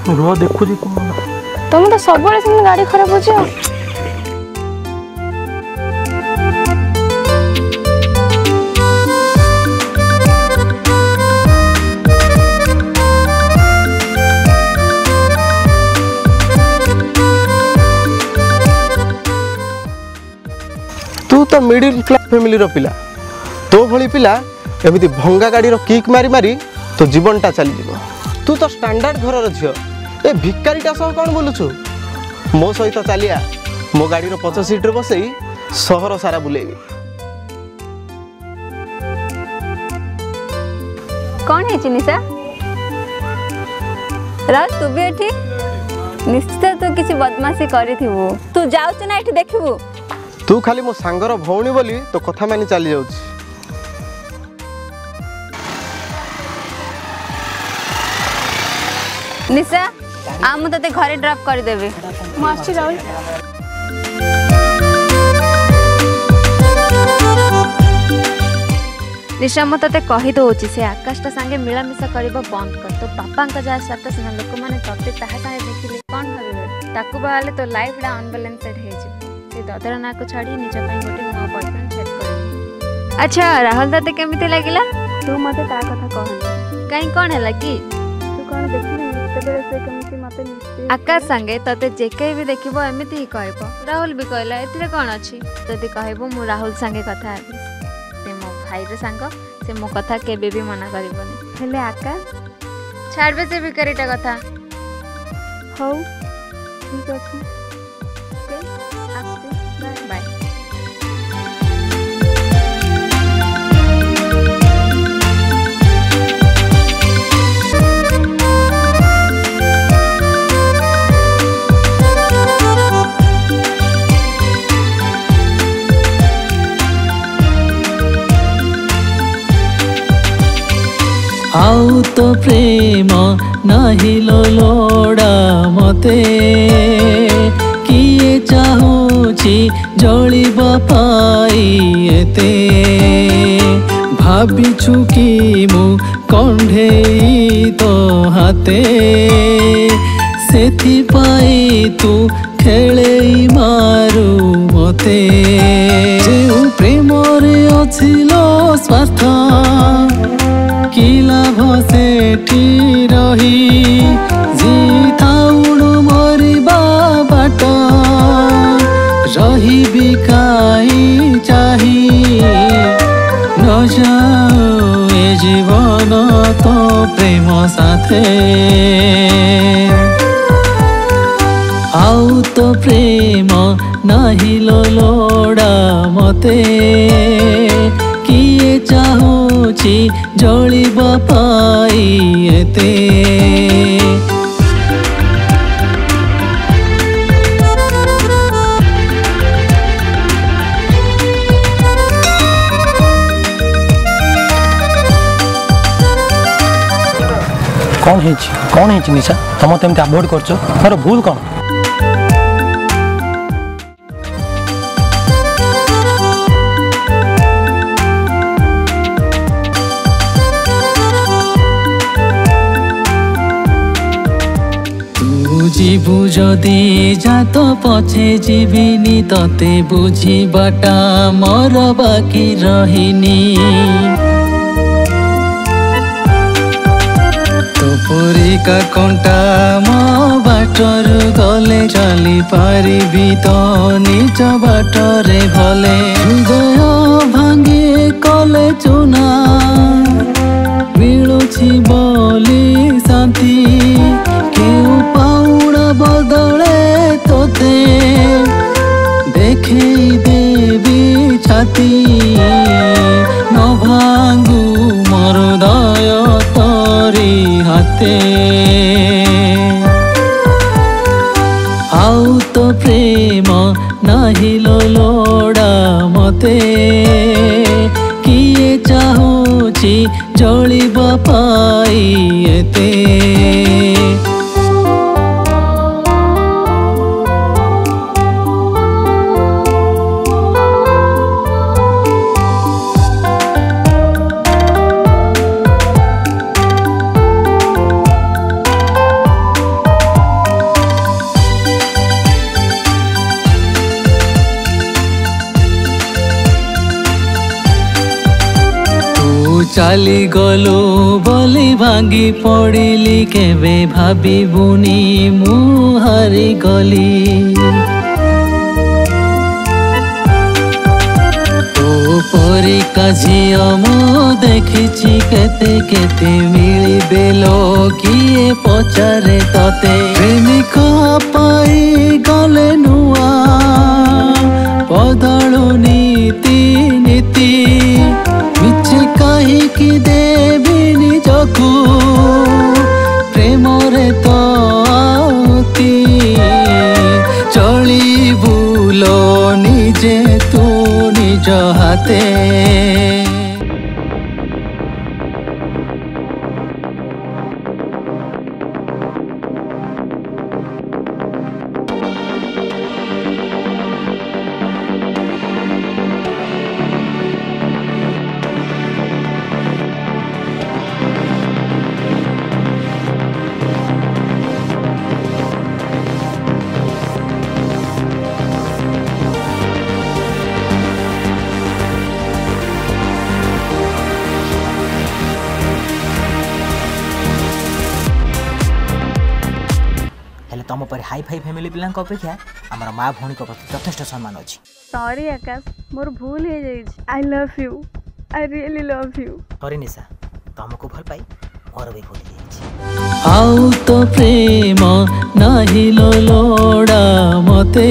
रुह देखुची तुम तो सब गाड़ी खराब हो जाओ। तू तो मिडिल क्लास फैमिली रो पिला तो भली पिला एमती भंगा गाड़ी रो किक मारी मारी तो जीवनटा चली जीव। तू तो स्टैंडर्ड घर झील ए भिकारीटा सह कौन बोलुछु मो सहित चलिया मो गाड़ी रो 50 सीट रे बसई सहर सारा बुलेबी। कौन है निशा राज तू भी एठी निश्चित तू किसी बदमाशी करिथिबु तू जाउछ ना एठी देखिबु। तू खाली मो सांगर भौणी बोली तो कथा मानी चली जाउछ। निशा आ मु तते घरे ड्रॉप कर देबे मु आछि राहुल। निशा मु तते कहि दोछि से आकाशटा संगे मिलामिशा करबा बंद कर तो पापा का जा स्टेटस ना लोक माने तते ताहा संगे देखिले कोन भाबे ताकू बाले तो लाइफ डा अनबैलेंस्ड हे जे से ददरा ना को छाड़ी निज पई गोटे नुवा बॉयफ्रेंड सेट कर। अच्छा राहुल तते केमिते लागिला तू मते ता कथा कहन काई कोन हला की तू कोन देखिले से केमिति मते मिस्ते आकाश संगे तते जेके भी देखिबो एमिति ही कहबो राहुल भी कहला एथिरे कोन अछि जदी कहबो मु राहुल संगे कथा आबी से मो भाई रे संग से मो कथा केबे भी मना करबोनी हेले आकाश छाड़बे से भिकारीटा कथा हौ ठीक अछि ओके आस्ते बाय बाय। आउ तो प्रेम नाही लोड़ा मते किए चाहूची जलिब पाई एते भाबिछु कि मु कंढेई तो हाते सेथि पाई तू खेलेई मारू मते जेउ प्रेम रे अछिलो स्वार्थ कि लाभ सेठी रही जिताउणु मरिबा बाट रही बिकाई चाही न जाऊ ए जीवन तो प्रेम साथे आउ तो प्रेम नाही लोड़ा मते किए चाहूची जलिब पाई एते कौन है निशा तुम तो अवॉइड कर मोर भूल कौन जीवु जदि जा तो पछे जीविनी तते बुझीबाटा मोर बाकी रहिनी तो पुरिका कंटा मो बाटर गले चली पारिबी तो निज बाटरे भले हृदय भांगे कले चुना मिलुछि बोली शांति केउ पाउणा बदले तोते देखे देवी छाती न भांगू मोर दय तोरी हाथे आउ तो प्रेम नाही लोड़ा मते किए चाहूची जलिब पाई एते चाली गलु बोली भांगी पड़िली केबे भाबिबुनी मु हारी गली परिका झियो मु देखिछि केते केते मिलिबे लो किए पचारे तते प्रेमिक पाई गले नुआ बदलु नीति नीति मिछे काहीकि देबी निजकु प्रेमरे तो आहुति चलिबुलो निजे तू निज हाते तुम पर हाई फाई फैमिली पिला अपेक्षा आमर माँ भौणी प्रति यथेष सम्मान अच्छी। सॉरी आकाश मोर भूल हो जाई I love you I really love you sorry Nisha तुमको भल पाई मोर भी भूल जाई आउ तो प्रेम नाही लोड़ा मते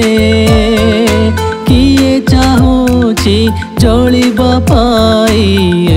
किए चाहूची जलिबा पाई